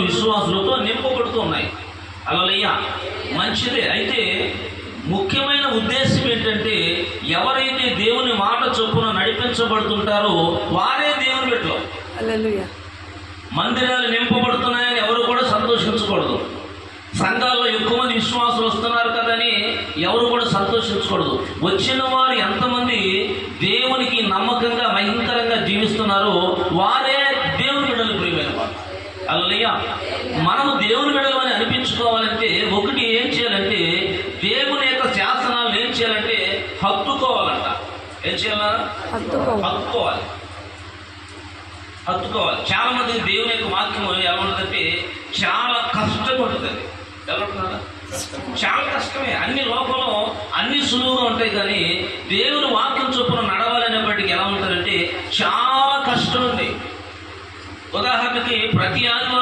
విశ్వాసులతో నింపబడుతూ ఉన్నాయి. హల్లెలూయా, మంచిదే. అయితే ముఖ్యమైన ఉద్దేశం ఏంటంటే, ఎవరైతే దేవుని మాట చొప్పున నడిపించబడుతుంటారో వారే దేవుని బిడ్డలు. హల్లెలూయా. మందిరాలు నింపబడుతున్నాయని ఎవరు కూడా సంతోషించకూడదు. సంఘాల్లో ఎక్కువ మంది విశ్వాసులు వస్తున్నారు కదని ఎవరు కూడా సంతోషించకూడదు. వచ్చిన వారు ఎంతమంది దేవునికి నమ్మకంగా భయంకరంగా జీవిస్తున్నారో వారే దేవుని బిడ్డలు, ప్రియమైన వారు. హల్లెలూయా. మనము దేవుని బిడ్డలు అని అనిపించుకోవాలంటే ఒకటి ఏం చేయాలంటే, దేవుని యొక్క శాసనాలను ఏం చేయాలంటే హత్తుకోవాలంట. ఏం చేయాలా? హత్తుకోవాలి. చాలా మంది దేవుని యొక్క వాక్యం ఎలా ఉంటుందంటే చాలా కష్టంగా ఉంటుంది. ఎలా ఉంటుందా? చాలా కష్టమే. అన్ని లోకంలో అన్ని సులువుగా ఉంటాయి, కానీ దేవుని వాక్యం చొప్పున నడవాలనేప్పటికీ ఎలా ఉంటుందంటే చాలా కష్టం ఉంది. ఉదాహరణకి ప్రతి ఆదివారం